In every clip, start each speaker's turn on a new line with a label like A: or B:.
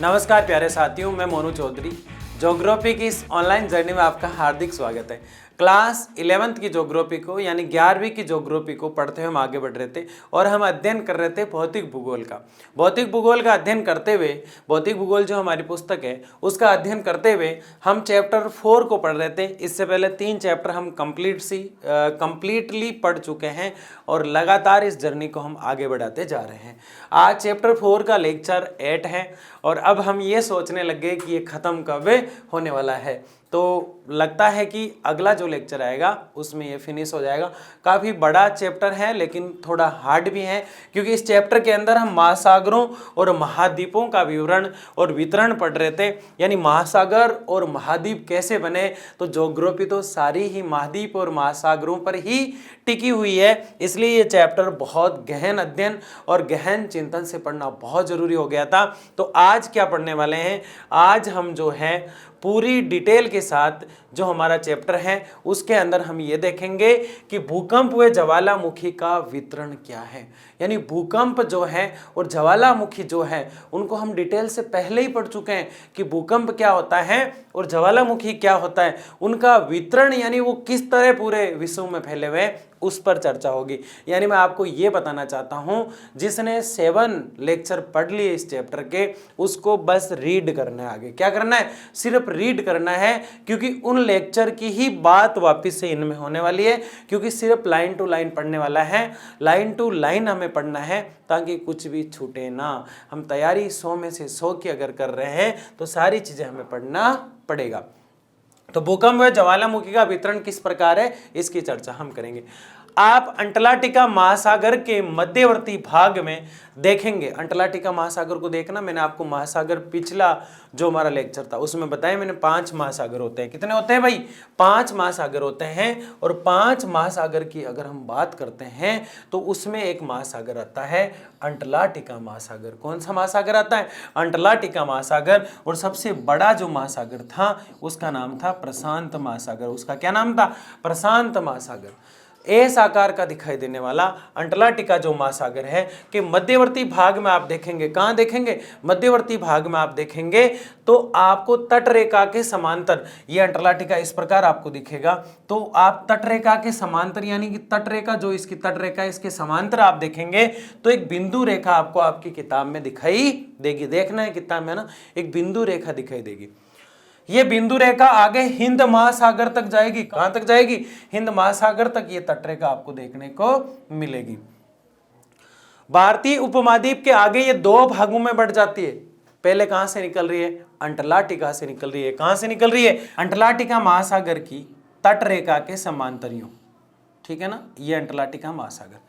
A: नमस्कार प्यारे साथियों, मैं मोनू चौधरी। ज्योग्राफी की इस ऑनलाइन जर्नी में आपका हार्दिक स्वागत है। क्लास 11th की ज्योग्राफी को यानी 11वीं की ज्योग्राफी को पढ़ते हुए हम आगे बढ़ रहे थे और हम अध्ययन कर रहे थे भौतिक भूगोल का। भौतिक भूगोल का अध्ययन करते हुए, भौतिक भूगोल जो हमारी पुस्तक है उसका अध्ययन करते हुए हम चैप्टर 4 को पढ़ रहे थे। इससे पहले 3 चैप्टर हम कंप्लीटली पढ़ चुके हैं और लगातार इस जर्नी को हम आगे बढ़ाते जा रहे हैं। आज चैप्टर 4 का लेक्चर 8 है और अब हम ये सोचने लग गए कि ये ख़त्म कब होने वाला है। तो लगता है कि अगला जो लेक्चर आएगा उसमें ये फिनिश हो जाएगा। काफ़ी बड़ा चैप्टर है लेकिन थोड़ा हार्ड भी है, क्योंकि इस चैप्टर के अंदर हम महासागरों और महाद्वीपों का विवरण और वितरण पढ़ रहे थे, यानी महासागर और महाद्वीप कैसे बने। तो ज्योग्राफी तो सारी ही महाद्वीप और महासागरों पर ही टिकी हुई है, इसलिए ये चैप्टर बहुत गहन अध्ययन और गहन चिंतन से पढ़ना बहुत ज़रूरी हो गया था। तो आज क्या पढ़ने वाले हैं, आज हम जो है पूरी डिटेल के साथ जो हमारा चैप्टर है उसके अंदर हम ये देखेंगे कि भूकंप व ज्वालामुखी का वितरण क्या है। यानी भूकंप जो है और ज्वालामुखी जो है उनको हम डिटेल से पहले ही पढ़ चुके हैं कि भूकंप क्या होता है और ज्वालामुखी क्या होता है, उनका वितरण यानी वो किस तरह पूरे विश्व में फैले हुए उस पर चर्चा होगी। यानी मैं आपको ये बताना चाहता हूँ, जिसने 7 लेक्चर पढ़ लिए इस चैप्टर के उसको बस रीड करना है। आगे क्या करना है, सिर्फ रीड करना है, क्योंकि उन लेक्चर की ही बात वापस से इनमें होने वाली है। क्योंकि सिर्फ लाइन टू लाइन पढ़ने वाला है, लाइन टू लाइन हमें पढ़ना है ताकि कुछ भी छूटे ना। हम तैयारी 100 में से 100 की अगर कर रहे हैं तो सारी चीज़ें हमें पढ़ना पड़ेगा। तो भूकंप व ज्वालामुखी का वितरण किस प्रकार है इसकी चर्चा हम करेंगे। आप अंटार्कटिका महासागर के मध्यवर्ती भाग में देखेंगे। अंटार्कटिका महासागर को देखना, मैंने आपको महासागर पिछला जो हमारा लेक्चर था उसमें बताया मैंने 5 महासागर होते हैं। कितने होते हैं भाई? 5 महासागर होते हैं। और 5 महासागर की अगर हम बात करते हैं तो उसमें एक महासागर आता है अंटार्कटिका महासागर। कौन सा महासागर आता है? अंटार्कटिका महासागर। और सबसे बड़ा जो महासागर था उसका नाम था प्रशांत महासागर। उसका क्या नाम था? प्रशांत महासागर। एस आकार का दिखाई देने वाला अंटार्कटिका जो महासागर है के मध्यवर्ती भाग में आप देखेंगे। कहाँ देखेंगे? मध्यवर्ती भाग में आप देखेंगे तो आपको तटरेखा के समांतर ये अंटार्कटिका इस प्रकार आपको दिखेगा। तो आप तटरेखा के समांतर यानी कि तटरेखा जो इसकी तटरेखा इसके समांतर आप देखेंगे तो एक बिंदु रेखा आपको आपकी किताब में दिखाई देगी। देखना है किताब में ना, एक बिंदु रेखा दिखाई देगी। ये बिंदु रेखा आगे हिंद महासागर तक जाएगी। कहां तक जाएगी? हिंद महासागर तक ये तटरेखा आपको देखने को मिलेगी। भारतीय उपमहाद्वीप के आगे ये 2 भागों में बढ़ जाती है। पहले कहां से निकल रही है? अंटार्कटिका से निकल रही है। कहां से निकल रही है? अंटार्कटिका महासागर की तटरेखा के समांतरियों। ठीक है ना, ये अंटार्कटिका महासागर।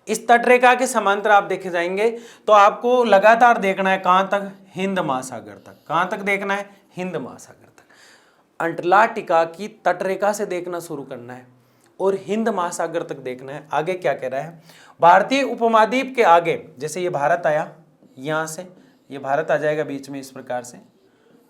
A: इस तटरेखा के समांतर आप देखे जाएंगे तो आपको लगातार देखना है कहां तक? हिंद महासागर तक। कहां तक देखना है? हिंद महासागर तक। अंटार्कटिका की तटरेखा से देखना शुरू करना है और हिंद महासागर तक देखना है। आगे क्या कह रहा है? भारतीय उपमहाद्वीप के आगे, जैसे ये भारत आया, यहां से ये भारत आ जाएगा बीच में इस प्रकार से,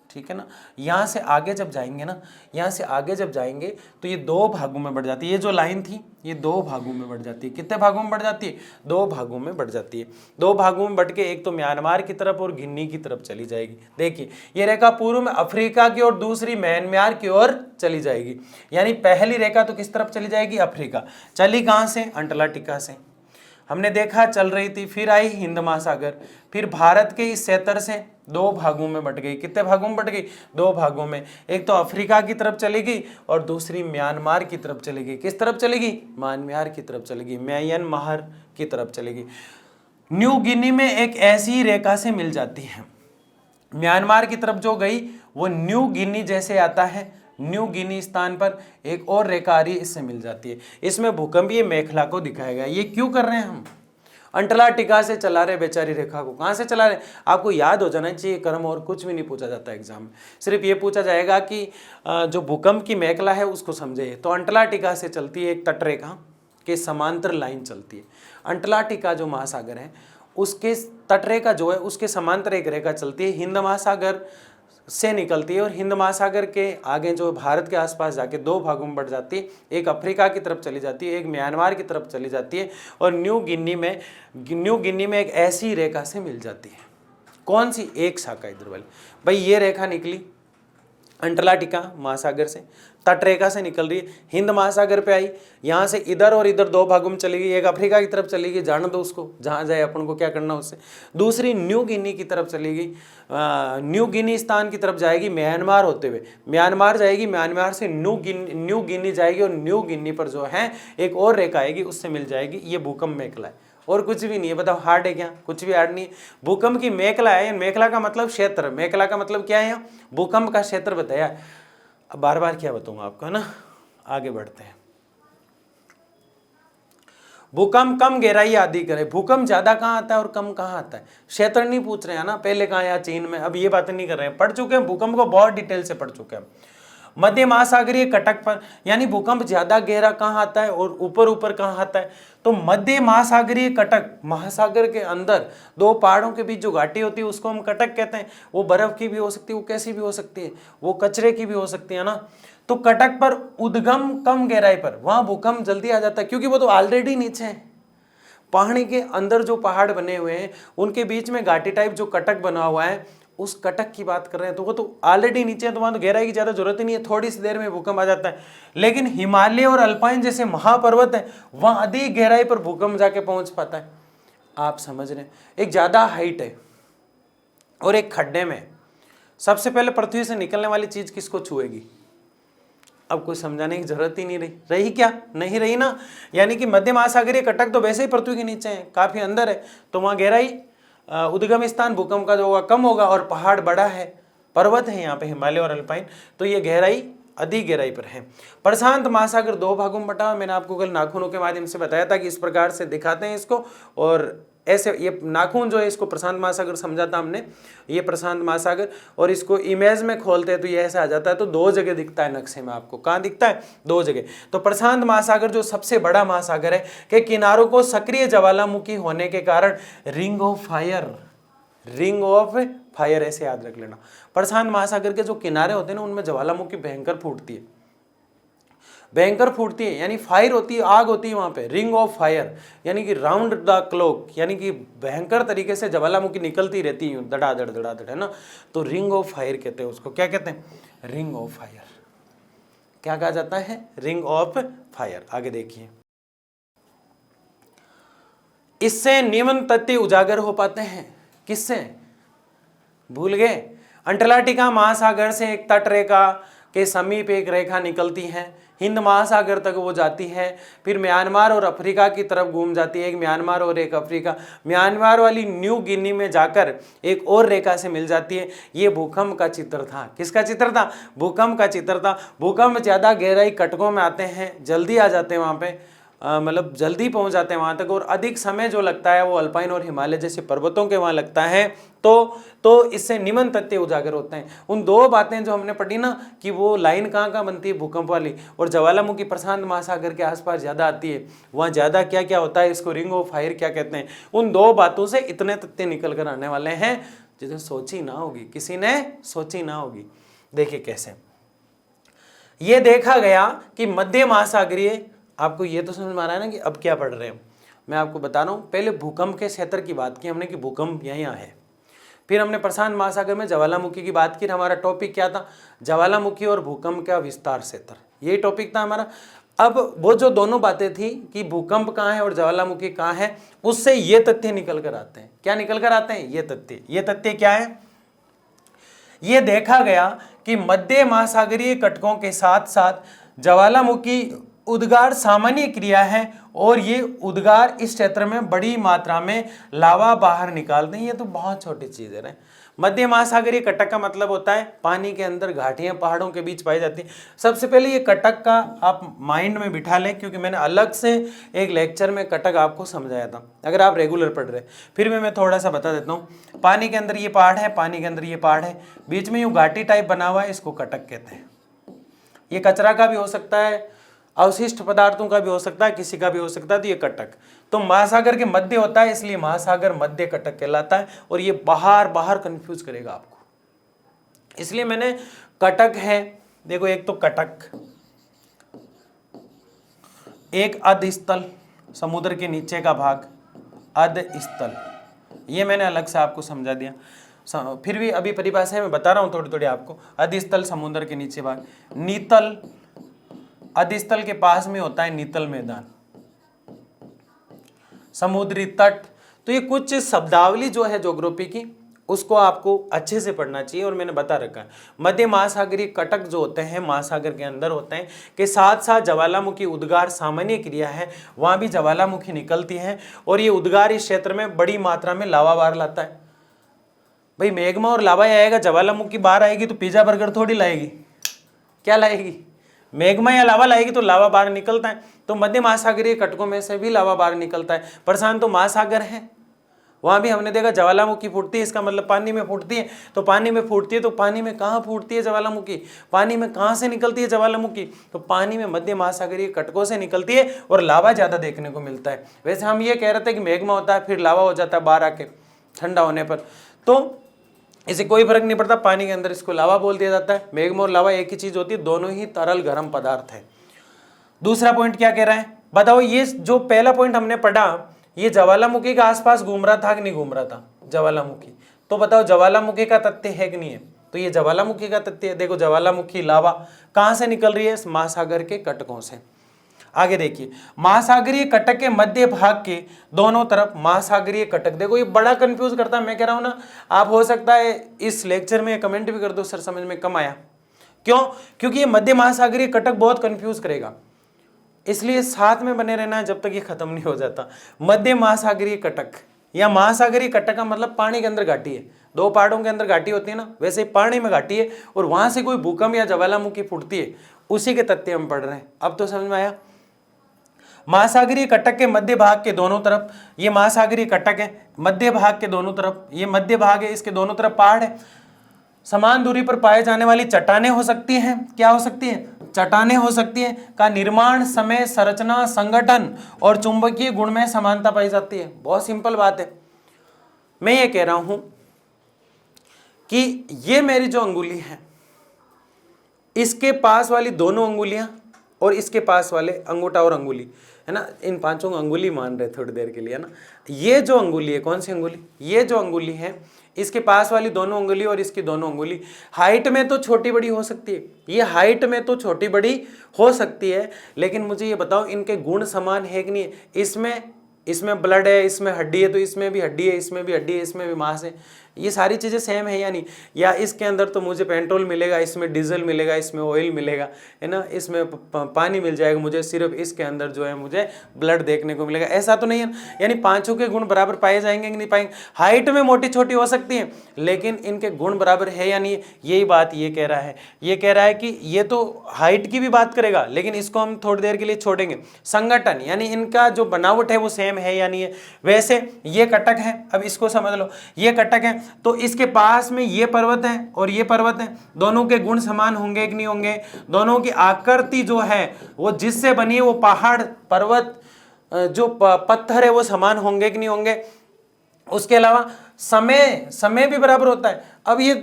A: ठीक है ना। यहाँ से आगे जब जाएंगे ना, यहाँ से आगे जब जाएंगे तो ये 2 भागों में बढ़ जाती है। ये जो लाइन थी ये 2 भागों में बढ़ जाती है। कितने भागों में बढ़ जाती है? 2 भागों में बढ़ जाती है। 2 भागों में बढ़ के एक तो म्यांमार की तरफ और गिनी की तरफ चली जाएगी। देखिए ये रेखा पूर्व में अफ्रीका की और दूसरी म्यांमार की ओर चली जाएगी। यानी पहली रेखा तो किस तरफ चली जाएगी? अफ्रीका। चली कहाँ से? अंटार्कटिका से हमने देखा चल रही थी, फिर आई हिंद महासागर, फिर भारत के इस क्षेत्र से 2 भागों में बट गई। कितने भागों में बट गई? 2 भागों में। एक तो अफ्रीका की तरफ चलेगी और दूसरी म्यांमार की तरफ चलेगी। किस तरफ चलेगी? म्यांमार की तरफ चलेगी, म्यांमार की तरफ चलेगी। न्यू गिनी में एक ऐसी रेखा से मिल जाती है। म्यांमार की तरफ जो गई वो न्यू गिनी जैसे आता है, न्यू गिनी स्थान पर एक और रेखा आ रही है, इससे मिल जाती है। इसमें भूकंपीय मेखला को दिखाया गया। ये क्यों कर रहे हैं हम? अंटार्कटिका से चला रहे बेचारी रेखा को। कहां से चला रहे? आपको याद हो जाना चाहिए क्रम, और कुछ भी नहीं पूछा जाता एग्जाम में। सिर्फ ये पूछा जाएगा कि जो भूकंप की मेखला है उसको समझे। तो अंटार्कटिका से चलती है एक तटरेखा के समांतर लाइन चलती है। अंटार्कटिका जो महासागर है उसके तटरेखा जो है उसके समांतर एक रेखा चलती है, हिंद महासागर से निकलती है और हिंद महासागर के आगे जो भारत के आसपास जाके 2 भागों में बढ़ जाती है। एक अफ्रीका की तरफ चली जाती है, एक म्यांमार की तरफ चली जाती है और न्यू गिनी में एक ऐसी रेखा से मिल जाती है। कौन सी? एक शाखा इधर वाली। भाई ये रेखा निकली अंटार्कटिका महासागर से, तटरेखा से निकल रही है, हिंद महासागर पे आई, यहाँ से इधर और इधर दो भागों में चली गई, एक अफ्रीका की तरफ चली गई, जाने दो उसको, जहाँ जाए अपन को क्या करना उससे। दूसरी न्यू गिनी की तरफ चली गई, न्यू गिनी स्थान की तरफ जाएगी म्यांमार होते हुए, म्यांमार जाएगी, म्यांमार से न्यू गिनी जाएगी, और न्यू गिनी पर जो है एक और रेखा आएगी, उससे मिल जाएगी। ये भूकंप मेखला है और कुछ भी नहीं है। बताओ हार्ड है क्या? कुछ भी हार्ड नहीं है। भूकंप की मेखला है, मेखला का मतलब क्षेत्र, मेखला का मतलब क्या है? यहाँ भूकंप का क्षेत्र बताया है। अब बार बार क्या बताऊंगा आपको, है ना। आगे बढ़ते हैं। भूकंप कम गहराई आदि करे, भूकंप ज्यादा कहाँ आता है और कम कहाँ आता है? क्षेत्र नहीं पूछ रहे हैं ना, पहले कहाँ या चीन में, अब ये बातें नहीं कर रहे हैं, पढ़ चुके हैं भूकंप को, बहुत डिटेल से पढ़ चुके हैं। मध्य महासागरीय कटक पर, यानी भूकंप ज्यादा गहरा कहाँ आता है और ऊपर ऊपर कहाँ आता है? तो मध्य महासागरीय कटक, महासागर के अंदर दो पहाड़ों के बीच जो घाटी होती है उसको हम कटक कहते हैं। वो बर्फ की भी हो सकती है, वो कैसी भी हो सकती है, वो कचरे की भी हो सकती है ना। तो कटक पर उद्गम कम गहराई पर, वहां भूकंप जल्दी आ जाता है, क्योंकि वो तो ऑलरेडी नीचे है। पहाड़ी के अंदर जो पहाड़ बने हुए हैं उनके बीच में घाटी टाइप जो कटक बना हुआ है, उस कटक की बात कर रहे हैं, तो वो तो ऑलरेडी नीचे है, तो वहां तो गहराई की ज्यादा जरूरत ही नहीं है, थोड़ी सी देर में भूकंप आ जाता है। लेकिन हिमालय और अल्पाइन जैसे महापर्वत है, वहां अधिक गहराई पर भूकंप जाके पहुंच पाता है। आप समझ रहे हैं? एक ज्यादा हाइट है और एक खड्डे में, सबसे पहले पृथ्वी से निकलने वाली चीज किसको छुएगी? अब कोई समझाने की जरूरत ही नहीं रही क्या? नहीं रही ना। यानी कि मध्य महासागरीय कटक तो वैसे ही पृथ्वी के नीचे है, काफी अंदर है, तो वहां गहराई, उद्गम स्थान भूकंप का जो होगा कम होगा, और पहाड़ बड़ा है, पर्वत है यहाँ पे हिमालय और अल्पाइन, तो ये गहराई अधिक गहराई पर है। प्रशांत महासागर दो भागों में बटा हुआ, मैंने आपको कल नाखूनों के माध्यम से बताया था कि इस प्रकार से दिखाते हैं इसको, और ऐसे ये नाखून जो है इसको प्रशांत महासागर समझा था हमने, ये प्रशांत महासागर, और इसको इमेज में खोलते हैं तो ये ऐसा आ जाता है। तो दो जगह दिखता है नक्शे में, आपको कहाँ दिखता है? दो जगह। तो प्रशांत महासागर जो सबसे बड़ा महासागर है, के किनारों को सक्रिय ज्वालामुखी होने के कारण रिंग ऑफ फायर ऐसे याद रख लेना। प्रशांत महासागर के जो किनारे होते हैं ना, उनमें ज्वालामुखी भयंकर फूटती है, भयंकर फूटती है, यानी फायर होती है, आग होती है वहां पे, रिंग ऑफ फायर, यानी कि राउंड द क्लॉक, यानी कि भयंकर तरीके से ज्वालामुखी निकलती रहती है, धड़ाधड़ धड़ाधड़, है ना। तो रिंग ऑफ फायर कहते हैं उसको। क्या कहते हैं? Ring of fire. क्या कहा जाता है? Ring of fire. आगे देखिए, इससे निम्न तथ्य उजागर हो पाते हैं। किससे? भूल गए? अंटार्कटिका महासागर से एक तट रेखा के समीप एक रेखा निकलती है, हिंद महासागर तक वो जाती है, फिर म्यांमार और अफ्रीका की तरफ घूम जाती है, एक म्यांमार और एक अफ्रीका, म्यांमार वाली न्यू गिनी में जाकर एक और रेखा से मिल जाती है। ये भूकंप का चित्र था। किसका चित्र था? भूकंप का चित्र था। भूकंप ज्यादा गहराई कटकों में आते हैं, जल्दी आ जाते हैं वहां पे, मतलब जल्दी पहुंच जाते हैं वहां तक, और अधिक समय जो लगता है वो अल्पाइन और हिमालय जैसे पर्वतों के वहां लगता है। तो इससे निम्न तथ्य उजागर होते हैं। उन दो बातें जो हमने पढ़ी ना, कि वो लाइन कहाँ बनती है? भूकंप वाली, और ज्वालामुखी प्रशांत महासागर के आसपास ज्यादा आती है, वहां ज्यादा क्या क्या होता है, इसको रिंग ऑफ फायर क्या कहते हैं। उन दो बातों से इतने तथ्य निकल कर आने वाले हैं जिसे सोची ना होगी, किसी ने सोची ना होगी। देखिए कैसे ये देखा गया कि मध्य महासागरीय, आपको ये तो समझ में आ रहा है ना कि अब क्या पढ़ रहे हैं। मैं आपको बता रहा हूँ, पहले भूकंप के क्षेत्र की बात की हमने कि भूकंप यहाँ है, फिर हमने प्रशांत महासागर में ज्वालामुखी की बात की। हमारा टॉपिक क्या था? ज्वालामुखी और भूकंप का विस्तार क्षेत्र, यही टॉपिक था हमारा। अब वो जो दोनों बातें थी कि भूकंप कहाँ है और ज्वालामुखी कहाँ है, उससे ये तथ्य निकल कर आते हैं। क्या निकल कर आते हैं? ये तथ्य क्या है? ये देखा गया कि मध्य महासागरीय कटकों के साथ साथ ज्वालामुखी उद्गार सामान्य क्रिया है, और ये उद्गार इस क्षेत्र में बड़ी मात्रा में लावा बाहर निकालते हैं। ये तो बहुत छोटी चीज है। मध्य महासागरीय कटक का मतलब होता है पानी के अंदर घाटियां पहाड़ों के बीच पाई जाती हैं। सबसे पहले ये कटक का आप माइंड में बिठा लें, क्योंकि मैंने अलग से एक लेक्चर में कटक आपको समझाया था, अगर आप रेगुलर पढ़ रहे। फिर भी मैं थोड़ा सा बता देता हूँ। पानी के अंदर ये पहाड़ है, पानी के अंदर ये पहाड़ है, बीच में यूँ घाटी टाइप बना हुआ है, इसको कटक कहते हैं। ये कचरा का भी हो सकता है, अवशिष्ट पदार्थों का भी हो सकता है, किसी का भी हो सकता है। तो ये कटक तो महासागर के मध्य होता है, इसलिए महासागर मध्य कटक कहलाता है। और ये बाहर बाहर कंफ्यूज करेगा आपको, इसलिए मैंने कटक है, देखो एक तो कटक, एक अधस्थल, समुद्र के नीचे का भाग, अधस्थल, ये मैंने अलग से आपको समझा दिया। फिर भी अभी परिभाषा मैं बता रहा हूं थोड़ी थोड़ी आपको। अधिस्थल समुद्र के नीचे भाग, नीतल, अधिस्थल के पास में होता है नीतल मैदान, समुद्री तट। तो ये कुछ शब्दावली जो है ज्योग्राफी की उसको आपको अच्छे से पढ़ना चाहिए और मैंने बता रखा है। मध्य महासागरीय कटक जो होते हैं महासागर के अंदर होते हैं, के साथ साथ ज्वालामुखी उद्गार सामान्य क्रिया है, वहां भी ज्वालामुखी निकलती है और ये उद्गार इस क्षेत्र में बड़ी मात्रा में लावा बाहर लाता है। भाई मैग्मा और लावा आएगा, ज्वालामुखी बाहर आएगी तो पिज्जा बर्गर थोड़ी लाएगी, क्या लाएगी? मैग्मा या लावा लाएगी तो लावा बाहर निकलता है। तो मध्य महासागरीय कटकों में से भी लावा बाहर निकलता है। प्रशांत तो महासागर है, वहां भी हमने देखा ज्वालामुखी फूटती है, इसका मतलब पानी में फूटती है। तो पानी में फूटती है तो पानी में कहाँ फूटती है ज्वालामुखी? पानी में कहाँ से निकलती है ज्वालामुखी? तो पानी में मध्य महासागरीय कटकों से निकलती है और लावा ज्यादा देखने को मिलता है। वैसे हम ये कह रहे थे कि मैग्मा होता है फिर लावा हो जाता है बाहर आके ठंडा होने पर, तो इसे कोई फर्क नहीं पड़ता, पानी के अंदर इसको लावा बोल दिया जाता है। मैग्मा और लावा एक ही चीज होती है, दोनों ही तरल गर्म पदार्थ है। दूसरा पॉइंट क्या कह रहा है बताओ? ये जो पहला पॉइंट हमने पढ़ा, ये ज्वालामुखी के आसपास घूम रहा था कि नहीं घूम रहा था? ज्वालामुखी। तो बताओ ज्वालामुखी का तथ्य है कि नहीं है? तो ये ज्वालामुखी का तथ्य है। देखो ज्वालामुखी लावा कहां से निकल रही है? महासागर के कटकों से। आगे देखिए, महासागरीय कटक के मध्य भाग के दोनों तरफ महासागरीय कटक। देखो ये बड़ा कंफ्यूज करता है, मैं कह रहा हूं ना, आप हो सकता है इस लेक्चर में कमेंट भी कर दो सर समझ में कम आया। क्यों? क्योंकि ये मध्य महासागरीय कटक बहुत कंफ्यूज करेगा, इसलिए साथ में बने रहना है जब तक ये खत्म नहीं हो जाता। मध्य महासागरीय कटक या महासागरीय कटक का मतलब पानी के अंदर घाटी है। दो पहाड़ों के अंदर घाटी होती है ना, वैसे पानी में घाटी है और वहां से कोई भूकंप या ज्वालामुखी फूटती है, उसी के तथ्य हम पढ़ रहे हैं। अब तो समझ में आया? महासागरीय कटक के मध्य भाग के दोनों तरफ, ये महासागरीय कटक है, मध्य भाग के दोनों तरफ, ये मध्य भाग है, इसके दोनों तरफ पहाड़ है। समान दूरी पर पाए जाने वाली चट्टानें हो सकती हैं। क्या हो सकती हैं? चट्टानें हो सकती हैं। का निर्माण, समय, संरचना, संगठन और चुंबकीय गुण में समानता पाई जाती है। बहुत सिंपल बात है। मैं ये कह रहा हूं कि ये मेरी जो अंगुली है, इसके पास वाली दोनों अंगुलियां और इसके पास वाले अंगूठा और अंगुली है ना, इन पांचों अंगुली मान रहे थोड़ी देर के लिए ना। ये जो अंगुली है, कौन सी अंगुली? ये जो अंगुली है, इसके पास वाली दोनों अंगुली और इसकी दोनों अंगुली हाइट में तो छोटी बड़ी हो सकती है, ये हाइट में तो छोटी बड़ी हो सकती है, लेकिन मुझे ये बताओ इनके गुण समान है कि नहीं है? इसमें ब्लड है, इसमें हड्डी है, तो इसमें भी हड्डी है, इसमें भी हड्डी है, इसमें भी मांस है। ये सारी चीज़ें सेम है या नहीं? या इसके अंदर तो मुझे पेट्रोल मिलेगा, इसमें डीजल मिलेगा, इसमें ऑयल मिलेगा, है ना, इसमें पानी मिल जाएगा मुझे, सिर्फ इसके अंदर जो है मुझे ब्लड देखने को मिलेगा। ऐसा तो नहीं है, यानी पांचों के गुण बराबर पाए जाएंगे कि नहीं पाएंगे? हाइट में मोटी छोटी हो सकती है, लेकिन इनके गुण बराबर है या नहीं? यही बात ये कह रहा है। ये कह रहा है कि ये तो हाइट की भी बात करेगा, लेकिन इसको हम थोड़ी देर के लिए छोड़ेंगे। संगठन यानी इनका जो बनावट है वो सेम है या नहीं है? वैसे ये कटक है, अब इसको समझ लो, ये कटक है तो इसके पास में ये पर्वत है और ये पर्वत है, दोनों के गुण समान होंगे कि नहीं होंगे? दोनों की आकृति जो है वो जिससे बनी है वो पहाड़, पर्वत, जो पत्थर है वो समान होंगे कि नहीं होंगे? उसके अलावा समय भी बराबर होता है। अब ये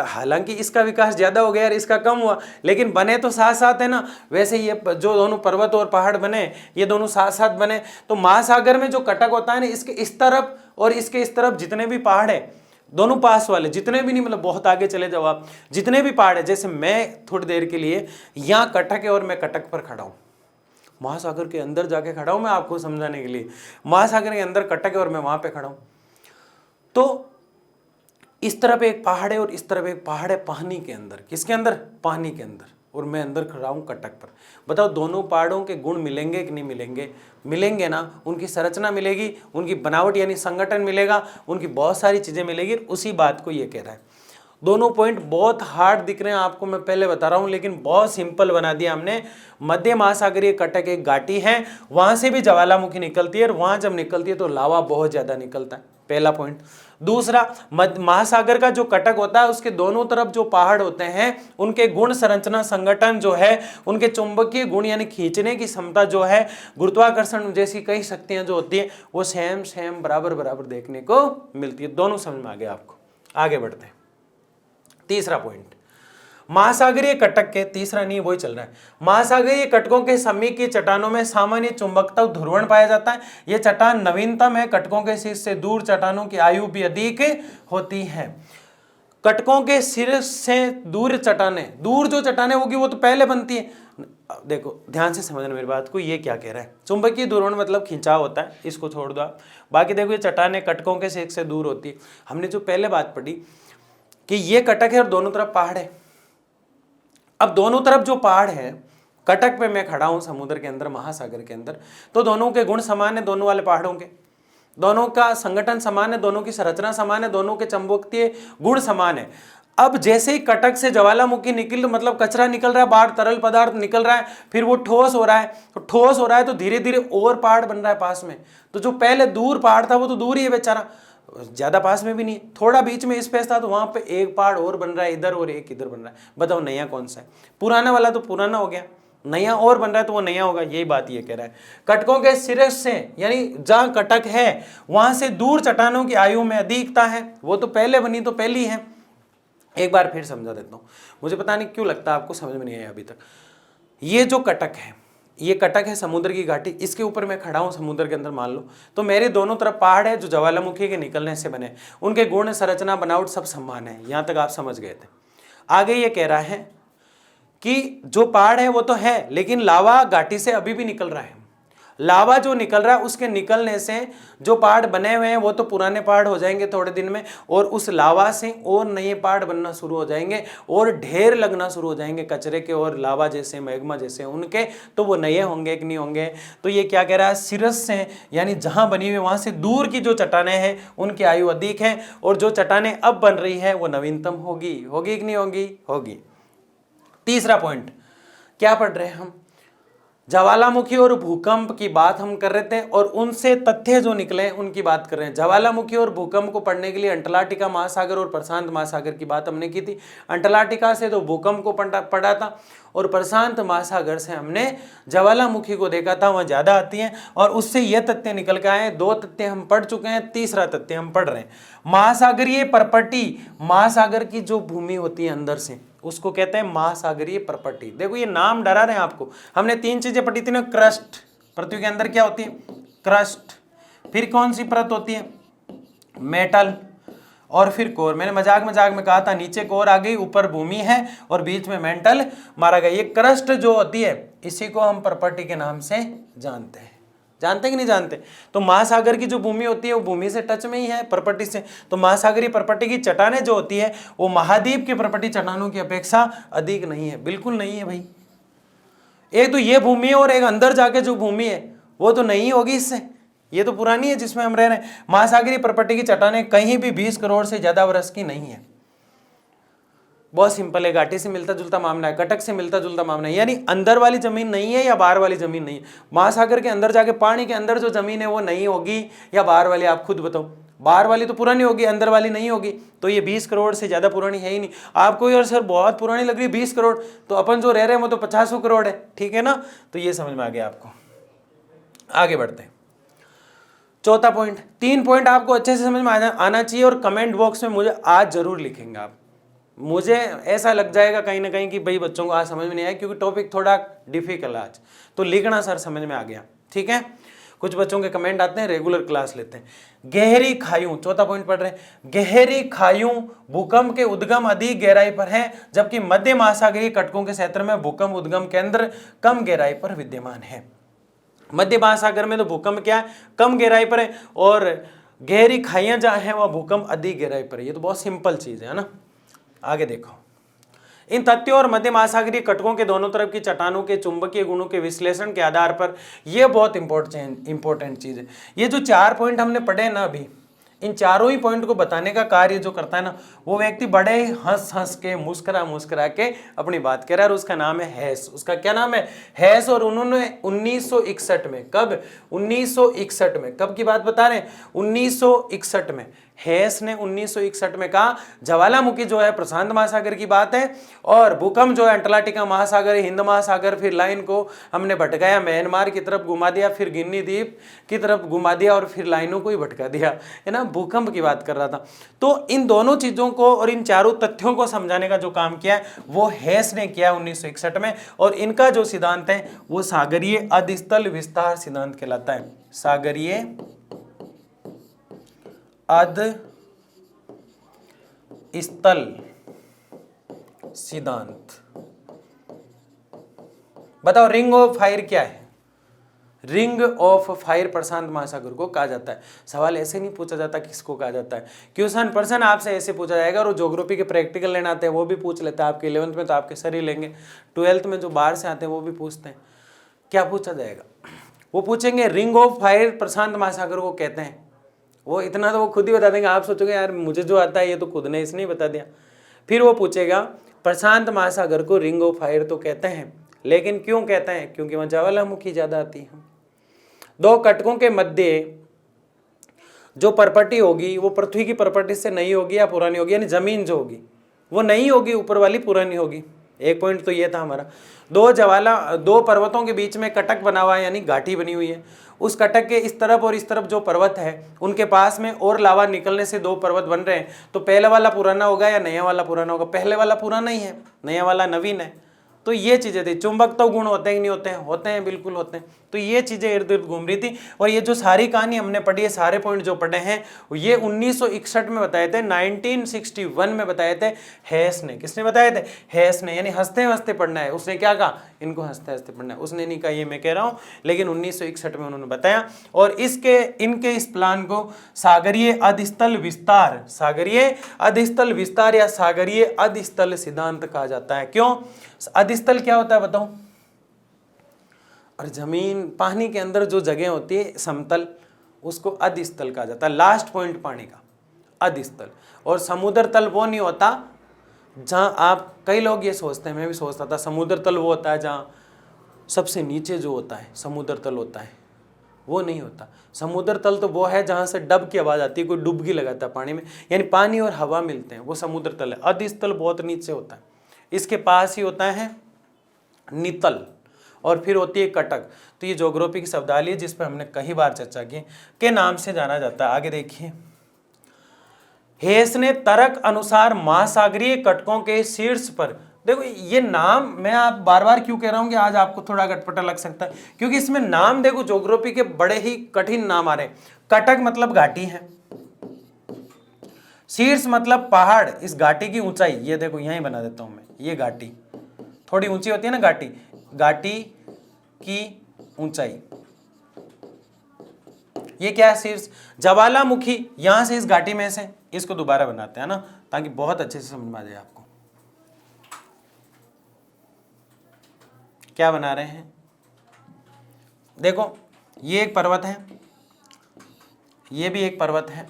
A: हालांकि इसका विकास ज्यादा हो गया और इसका कम हुआ, लेकिन बने तो साथ साथ है ना। वैसे ये जो दोनों पर्वत और पहाड़ बने, ये दोनों साथ साथ बने। तो महासागर में जो कटक होता है ना, इसके इस तरफ और इसके इस तरफ जितने भी पहाड़ है, दोनों पास वाले, जितने भी नहीं, मतलब बहुत आगे चले जाओ आप, जितने भी पहाड़ है, जैसे मैं थोड़ी देर के लिए यहाँ कटक है और मैं कटक पर खड़ा हूँ, महासागर के अंदर जाके खड़ा हूँ मैं आपको समझाने के लिए। महासागर के अंदर कटक है और मैं वहां पे खड़ा हूँ, तो इस तरफ एक पहाड़ है और इस तरफ एक पहाड़ है पानी के अंदर। किसके अंदर? पानी के अंदर, और मैं अंदर खड़ा हूं कटक पर। बताओ दोनों पहाड़ों के गुण मिलेंगे कि नहीं मिलेंगे? मिलेंगे ना। उनकी संरचना मिलेगी, उनकी बनावट यानी संगठन मिलेगा, उनकी बहुत सारी चीजें मिलेगी। उसी बात को ये कह रहा है। दोनों पॉइंट बहुत हार्ड दिख रहे हैं आपको, मैं पहले बता रहा हूं, लेकिन बहुत सिंपल बना दिया हमने। मध्य महासागरीय कटक एक घाटी है, वहां से भी ज्वालामुखी निकलती है और वहां जब निकलती है तो लावा बहुत ज्यादा निकलता है, पहला पॉइंट। दूसरा, महासागर का जो कटक होता है उसके दोनों तरफ जो पहाड़ होते हैं, उनके गुण, संरचना, संगठन जो है, उनके चुंबकीय गुण यानी खींचने की क्षमता जो है, गुरुत्वाकर्षण जैसी कई शक्तियां जो होती है, वो सेम बराबर बराबर देखने को मिलती है। दोनों समझ में आ गया आपको? आगे बढ़ते हैं। तीसरा पॉइंट, महासागरीय कटक के, तीसरा नहीं वही चल रहा है, महासागरीय कटकों के समीप की चट्टानों में सामान्य चुंबकत्व ध्रुवण पाया जाता है। यह चट्टान नवीनतम है। कटकों के शीर्ष से दूर चट्टानों की आयु भी अधिक होती है। कटकों के सिर से दूर चट्टानें, दूर जो चट्टानें होगी वो तो पहले बनती है। देखो ध्यान से समझना मेरी बात को, ये क्या कह रहा है, चुंबकीय ध्रुवण मतलब खिंचाव होता है, इसको छोड़ दो आप। बाकी देखो ये चट्टानें कटकों के सिर से दूर होती है। हमने जो पहले बात पढ़ी कि ये कटक है और दोनों तरफ पहाड़ है। अब दोनों तरफ जो पहाड़ है, कटक पे मैं खड़ा हूं समुद्र के अंदर, महासागर के अंदर, तो दोनों के गुण समान है, दोनों वाले पहाड़ों के, दोनों का संगठन समान है, दोनों की संरचना समान है, दोनों के चुंबकीय गुण समान है। अब जैसे ही कटक से ज्वालामुखी निकल, मतलब कचरा निकल रहा है बाहर, तरल पदार्थ निकल रहा है, फिर वो ठोस हो रहा है, तो ठोस हो रहा है तो धीरे धीरे और पहाड़ बन रहा है पास में। तो जो पहले दूर पहाड़ था वो तो दूर ही है बेचारा, ज्यादा पास में भी नहीं है, थोड़ा बीच में स्पेस था, तो वहां पे एक पहाड़ और बन रहा है इधर और एक इधर बन रहा है। बताओ नया कौन सा है? पुराना वाला तो पुराना हो गया, नया और बन रहा है तो वो नया होगा। यही बात ये कह रहा है। कटकों के सिरे से, यानी जहां कटक है वहां से दूर चट्टानों की आयु में अधिकता है, वो तो पहले बनी तो पहली है। एक बार फिर समझा देता हूं, मुझे पता नहीं क्यों लगता आपको समझ में नहीं आया अभी तक। ये जो कटक है, ये कटक है समुद्र की घाटी, इसके ऊपर मैं खड़ा हूं समुद्र के अंदर मान लो, तो मेरे दोनों तरफ पहाड़ है जो ज्वालामुखी के निकलने से बने, उनके गुण संरचना बनावट सब समान है। यहां तक आप समझ गए थे। आगे ये कह रहा है कि जो पहाड़ है वो तो है, लेकिन लावा घाटी से अभी भी निकल रहा है। लावा जो निकल रहा है उसके निकलने से जो पहाड़ बने हुए हैं वो तो पुराने पहाड़ हो जाएंगे थोड़े दिन में, और उस लावा से और नए पहाड़ बनना शुरू हो जाएंगे और ढेर लगना शुरू हो जाएंगे कचरे के और लावा जैसे, मैग्मा जैसे उनके, तो वो नए होंगे कि नहीं होंगे। तो ये क्या कह रहा है, सिरस से यानी जहां बनी हुई वहां से दूर की जो चट्टानें हैं उनकी आयु अधिक है, और जो चट्टानें अब बन रही है वो नवीनतम होगी। होगी कि नहीं होगी? होगी। तीसरा पॉइंट क्या पढ़ रहे हैं हम? ज्वालामुखी और भूकंप की बात हम कर रहे थे और उनसे तथ्य जो निकले उनकी बात कर रहे हैं। ज्वालामुखी और भूकंप को पढ़ने के लिए अंटार्कटिका महासागर और प्रशांत महासागर की बात हमने की थी। अंटार्कटिका से तो भूकंप को पढ़ा था और प्रशांत महासागर से हमने ज्वालामुखी को देखा था, वहाँ ज़्यादा आती हैं, और उससे ये तथ्य निकल के आए। दो तथ्य हम पढ़ चुके हैं, तीसरा तथ्य हम पढ़ रहे हैं। महासागरीय परपटी, महासागर की जो भूमि होती है अंदर से उसको कहते हैं महासागरीय परपटी। देखो ये नाम डरा रहे हैं आपको। हमने तीन चीजें पढ़ी थी ना, क्रस्ट, पृथ्वी के अंदर क्या होती है? क्रस्ट। फिर कौन सी परत होती है? मेटल। और फिर कोर। मैंने मजाक मजाक में कहा था नीचे कोर आ गई, ऊपर भूमि है और बीच में मेंटल मारा गया। ये क्रस्ट जो होती है इसी को हम परपटी के नाम से जानते हैं। जानते कि नहीं जानते? तो महासागर की जो भूमि होती है वो भूमि से टच में ही है परपटी से। तो महासागरीय परपटी की चट्टानें जो होती है वो महाद्वीप की परपटी चट्टानों की अपेक्षा अधिक नहीं है, बिल्कुल नहीं है भाई। एक तो ये भूमि है और एक अंदर जाके जो भूमि है वो तो नहीं होगी इससे, ये तो पुरानी है जिसमें हम रह रहे हैं। महासागरीय परपटी की चट्टानें कहीं भी 20 करोड़ से ज्यादा वर्ष की नहीं है। बहुत सिंपल है, घाटी से मिलता जुलता मामला है, कटक से मिलता जुलता मामला है, यानी अंदर वाली जमीन नहीं है या बाहर वाली जमीन नहीं है। महासागर के अंदर जाके पानी के अंदर जो जमीन है वो नहीं होगी या बाहर वाली, आप खुद बताओ। बाहर वाली तो पुरानी होगी, अंदर वाली नहीं होगी, तो ये 20 करोड़ से ज्यादा पुरानी है ही नहीं। आपको यार सर बहुत पुरानी लग रही है 20 करोड़, तो अपन जो रह रहे हैं वो तो 50 करोड़ है, ठीक है ना? तो ये समझ में आ गया आपको। आगे बढ़ते हैं। चौथा पॉइंट, 3 पॉइंट आपको अच्छे से समझ में आना चाहिए और कमेंट बॉक्स में मुझे आज जरूर लिखेंगे आप। मुझे ऐसा लग जाएगा कहीं ना कहीं कि भाई बच्चों को आज समझ में नहीं आया क्योंकि टॉपिक थोड़ा डिफिकल्ट है आज, तो लिखना सर समझ में आ गया, ठीक है? कुछ बच्चों के कमेंट आते हैं, रेगुलर क्लास लेते हैं। गहरी खाइयों, चौथा पॉइंट पढ़ रहे हैं। गहरी खाइयों भूकंप के उद्गम अधिक गहराई पर है, जबकि मध्य महासागरीय कटकों के क्षेत्र में भूकंप उद्गम केंद्र कम गहराई पर विद्यमान है। मध्य महासागर में तो भूकंप क्या है, कम गहराई पर है, और गहरी खाइयां जहां हैं वह भूकंप अधिक गहराई पर है। ये तो बहुत सिंपल चीज है ना। आगे देखो, इन तथ्यों और मध्य महासागरीय कटकों के दोनों तरफ की चट्टानों के चुंबकीय गुणों के विश्लेषण के आधार पर यह बहुत इंपॉर्टेंट चीज है। ये जो 4 पॉइंट हमने पढ़े ना अभी, इन चारों ही पॉइंट को बताने का कार्य जो करता है ना वो व्यक्ति बड़े हंस हंस के मुस्कुरा मुस्कुरा के अपनी बात कह रहा है, और उसका नाम है हैस। उसका क्या नाम है? हैस। और उन्होंने 1961 में, कब? 1961 में, कब की बात बता रहे हैं? 1961 में हैस ने 1961 में कहा ज्वालामुखी जो है प्रशांत महासागर की बात है, और भूकंप जो है अंटार्कटिका महासागर, हिंद महासागर, फिर लाइन को हमने भटकाया, म्यांमार की तरफ घुमा दिया, फिर गिनी द्वीप की तरफ घुमा दिया, और फिर लाइनों को ही भटका दिया, है ना? भूकंप की बात कर रहा था। तो इन दोनों चीजों को और इन चारों तथ्यों को समझाने का जो काम किया है वो हैस ने किया 1961 में, और इनका जो सिद्धांत है वो सागरीय अधस्थल विस्तार सिद्धांत कहलाता है। सागरीय अध स्थल सिद्धांत। बताओ रिंग ऑफ फायर क्या है? रिंग ऑफ फायर प्रशांत महासागर को कहा जाता है। सवाल ऐसे नहीं पूछा जाता किसको कहा जाता है, क्वेश्चन पर्सन आपसे ऐसे पूछा जाएगा। और ज्योग्राफी के प्रैक्टिकल लेना आते हैं वो भी पूछ लेते हैं। आपके 11th में तो आपके सर ही लेंगे, 12th में जो बाहर से आते हैं वो भी पूछते हैं। क्या पूछा जाएगा? वो पूछेंगे रिंग ऑफ फायर प्रशांत महासागर को कहते हैं। वो इतना तो वो खुद ही बता देंगे। आप सोचोगे यार मुझे जो आता है ये तो खुद ने इसने बता दिया। फिर वो पूछेगा प्रशांत महासागर को रिंग ऑफ फायर तो कहते हैं, लेकिन क्यों कहते हैं? क्योंकि वहाँ ज्वालामुखी ज़्यादा आती है। दो कटकों के मध्य जो प्रॉपर्टी होगी वो पृथ्वी की प्रॉपर्टी से नई होगी या पुरानी होगी, यानी जमीन जो होगी वो नई होगी, ऊपर वाली पुरानी होगी। एक पॉइंट तो ये था हमारा। दो पर्वतों के बीच में कटक बना हुआ है, यानी घाटी बनी हुई है। उस कटक के इस तरफ और इस तरफ जो पर्वत है उनके पास में और लावा निकलने से दो पर्वत बन रहे हैं। तो पहला वाला पुराना होगा या नया वाला पुराना होगा? पहले वाला पुराना ही है, नया वाला नवीन है। तो ये चीजें थी। चुंबक तो गुण होते हैं कि नहीं होते हैं? होते हैं, बिल्कुल होते हैं। तो ये चीजें इर्द गिर्द घूम रही थी। और ये जो सारी कहानी हमने पढ़ी है, सारे पॉइंट जो पढ़े हैं ये 1961 में बताए थे, 1961 में बताए थे हैस ने। किसने बताए थे? हैस ने। यानी हंसते हंसते पढ़ना है। उसने क्या कहा? इनको हंसते हंसते पढ़ना है। उसने नहीं कहा, ये मैं कह रहा हूं, लेकिन 1961 में उन्होंने बताया। और इनके इस प्लान को सागरीय अधस्थल विस्तार, सागरीय अधस्थल विस्तार या सागरीय अधस्थल सिद्धांत कहा जाता है। क्यों? अधस्थल क्या होता है बताओ? और जमीन पानी के अंदर जो जगह होती है समतल, उसको अधस्थल कहा जाता है। लास्ट पॉइंट पानी का अधस्थल। और समुद्र तल वो नहीं होता जहां आप, कई लोग ये सोचते हैं, मैं भी सोचता था समुद्र तल वो होता है जहां सबसे नीचे जो होता है समुद्र तल होता है। वो नहीं होता। समुद्र तल तो वो है जहां से डब की आवाज आती है, कोई डुबकी लगाता है पानी में, यानी पानी और हवा मिलते हैं, वो समुद्र तल है। अधस्थल बहुत नीचे होता है। इसके पास ही होता है नितल, और फिर होती है कटक। तो ये ज्योग्राफी की शब्दावली है जिस पर हमने कई बार चर्चा की, के नाम से जाना जाता है। आगे देखिए, हेस ने तर्क अनुसार महासागरीय कटकों के शीर्ष पर, देखो ये नाम मैं आप बार बार क्यों कह रहा हूं कि आज आपको थोड़ा गटपटा लग सकता है, क्योंकि इसमें नाम देखो ज्योग्राफी के बड़े ही कठिन नाम आ रहे हैं। कटक मतलब घाटी है, शीर्ष मतलब पहाड़, इस घाटी की ऊंचाई, ये देखो यहीं बना देता हूं मैं, ये घाटी थोड़ी ऊंची होती है ना, घाटी की ऊंचाई, ये क्या है? शीर्ष। ज्वालामुखी यहां से, इस घाटी में से, इसको दोबारा बनाते हैं ना ताकि बहुत अच्छे से समझ में आ जाए आपको क्या बना रहे हैं। देखो ये एक पर्वत है, ये भी एक पर्वत है,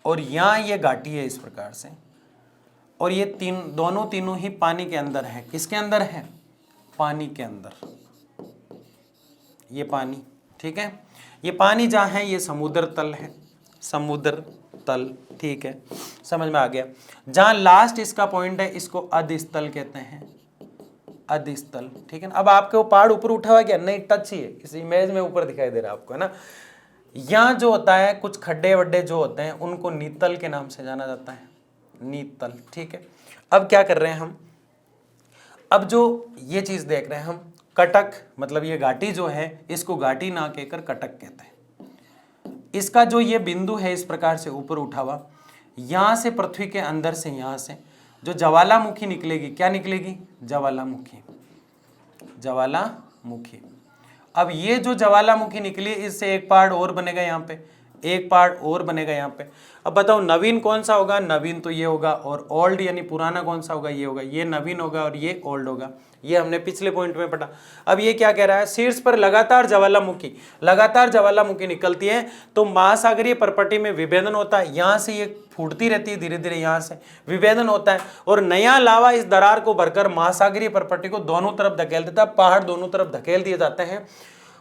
A: और यहां ये घाटी है इस प्रकार से, और ये तीनों ही पानी के अंदर है। किसके अंदर है? पानी के अंदर। ये पानी, ठीक है, ये पानी जहां है ये समुद्र तल है, समुद्र तल, ठीक है, समझ में आ गया। जहां लास्ट इसका पॉइंट है इसको अधस्थल कहते हैं, अधस्थल, ठीक है ना। अब आपके वो पहाड़ ऊपर उठा हुआ क्या? नहीं, टच ही है, इस इमेज में ऊपर दिखाई दे रहा है आपको, है ना। यहाँ जो होता है कुछ खड्डे वड्डे जो होते हैं उनको नीतल के नाम से जाना जाता है, नीतल, ठीक है। अब क्या कर रहे हैं हम? अब जो ये चीज देख रहे हैं हम, कटक मतलब ये घाटी जो है इसको घाटी ना कहकर कटक कहते हैं। इसका जो ये बिंदु है इस प्रकार से ऊपर उठा हुआ, यहां से पृथ्वी के अंदर से, यहां से जो ज्वालामुखी निकलेगी, क्या निकलेगी? ज्वालामुखी, ज्वालामुखी। अब ये जो ज्वालामुखी निकली इससे एक पहाड़ और बनेगा, यहाँ पे एक पहाड़ और बनेगा यहाँ पे। अब बताओ नवीन कौन सा होगा? नवीन तो ये होगा, और ओल्ड यानी पुराना कौन सा होगा? ये होगा। ये नवीन होगा और ये ओल्ड होगा। ये हमने पिछले पॉइंट में पढ़ा। अब ये क्या कह रहा है? शीर्ष पर लगातार ज्वालामुखी निकलती है तो महासागरीय प्रॉपर्टी में विभेदन होता है। यहाँ से ये फूटती रहती है धीरे धीरे, यहाँ से विभेदन होता है और नया लावा इस दरार को भरकर महासागरीय प्रॉपर्टी को दोनों तरफ धकेल देता है। पहाड़ दोनों तरफ धकेल दिए जाते हैं,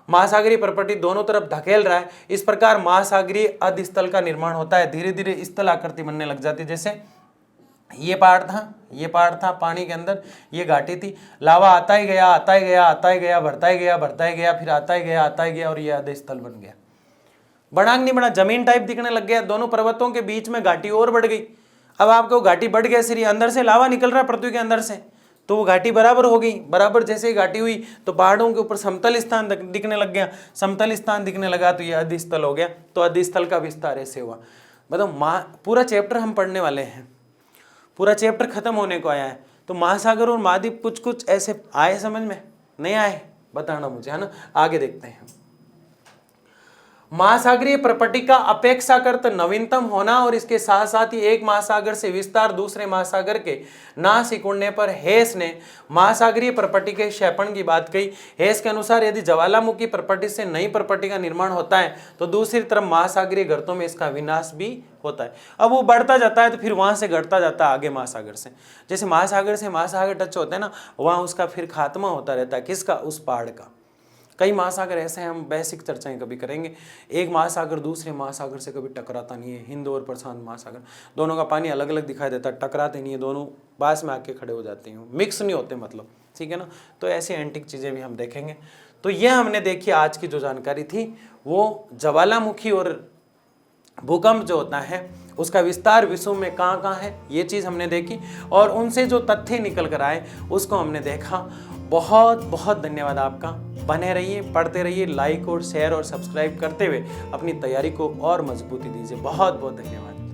A: महासागरीय प्रॉपर्टी दोनों तरफ धकेल रहा है। इस प्रकार महासागरीय अधस्थल का निर्माण होता है। धीरे धीरे स्थल आकृति बनने लग जाती है। जैसे ये पहाड़ था पानी के अंदर, ये घाटी थी, लावा आता ही गया, बढ़ता ही गया, फिर आता ही गया और ये अधस्थल बन गया। बढ़ा नहीं बढ़ा, जमीन टाइप दिखने लग गया। दोनों पर्वतों के बीच में घाटी और बढ़ गई। अब आपको घाटी बढ़ गया, सिर्फ अंदर से लावा निकल रहा है पृथ्वी के अंदर से, तो वो घाटी बराबर हो गई। बराबर जैसे ही घाटी हुई तो पहाड़ों के ऊपर समतल स्थान दिखने लग गया। समतल स्थान दिखने लगा तो ये अधस्थल हो गया। तो अधस्थल का विस्तार ऐसे हुआ। बताओ पूरा चैप्टर हम पढ़ने वाले हैं, पूरा चैप्टर खत्म होने को आया है, तो महासागर और महाद्वीप कुछ कुछ ऐसे आए समझ में, नहीं आए, बताना मुझे, है ना। आगे देखते हैं। महासागरीय प्रपट्टी का अपेक्षाकृत नवीनतम होना और इसके साथ साथ ही एक महासागर से विस्तार दूसरे महासागर के ना सिकुड़ने पर हेस ने महासागरीय प्रपट्टी के क्षेपण की बात कही। हेस के अनुसार यदि ज्वालामुखी प्रपट्टी से नई प्रपट्टी का निर्माण होता है तो दूसरी तरफ महासागरीय गर्तों में इसका विनाश भी होता है। अब वो बढ़ता जाता है तो फिर वहां से घटता जाता है आगे महासागर से, जैसे महासागर से महासागर टच होते हैं ना, वहां उसका फिर खात्मा होता रहता है, किसका, उस पहाड़ का। कई महासागर ऐसे हैं, हम बेसिक चर्चाएं कभी करेंगे। एक महासागर दूसरे महासागर से कभी टकराता नहीं है, हिंद और प्रशांत महासागर, दोनों का पानी अलग अलग दिखाई देता है, टकराते नहीं है, दोनों पास में आके खड़े हो जाते हैं, मिक्स नहीं होते मतलब, ठीक है ना। तो ऐसी एंटिक चीज़ें भी हम देखेंगे। तो यह हमने देखी, आज की जो जानकारी थी वो ज्वालामुखी और भूकंप जो होता है उसका विस्तार विश्व में कहाँ कहाँ है, ये चीज़ हमने देखी, और उनसे जो तथ्य निकल कर आए उसको हमने देखा। बहुत बहुत धन्यवाद आपका। बने रहिए, पढ़ते रहिए, लाइक और शेयर और सब्सक्राइब करते हुए अपनी तैयारी को और मजबूती दीजिए। बहुत बहुत धन्यवाद।